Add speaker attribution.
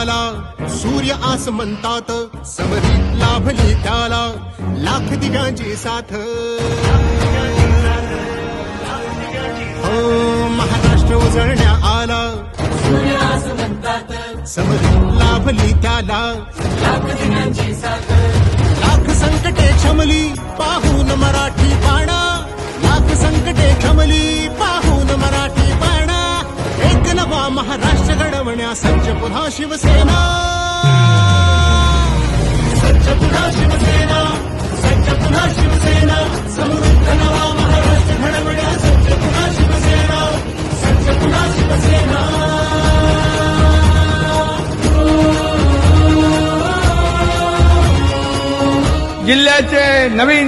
Speaker 1: आला, सूर्य आसमंतात समरीत लाभली त्याला, लाख दिव्यांची साथ. हो महाराष्ट्र उजळण्या आला,
Speaker 2: सूर्य आसमंतात
Speaker 1: समरीत लाभली त्याला,
Speaker 2: लाख दिव्यांची साथ.
Speaker 1: लाख संकटे क्षमली पाहून मराठी बाणा, लाख संकटे क्षमली पाहून मराठी बाणा, एक नवा महाराष्ट्र घडवण्या सज्ज पुन्हा शिवसेना. सज्ज पुन्हा शिवसेना, सज्ज पुन्हा शिवसेना, समृद्ध नवा महाराष्ट्र घडवण्या सज्ज पुन्हा शिवसेना, सज्ज पुन्हा शिवसेना.
Speaker 3: जिल्ह्याचे नवीन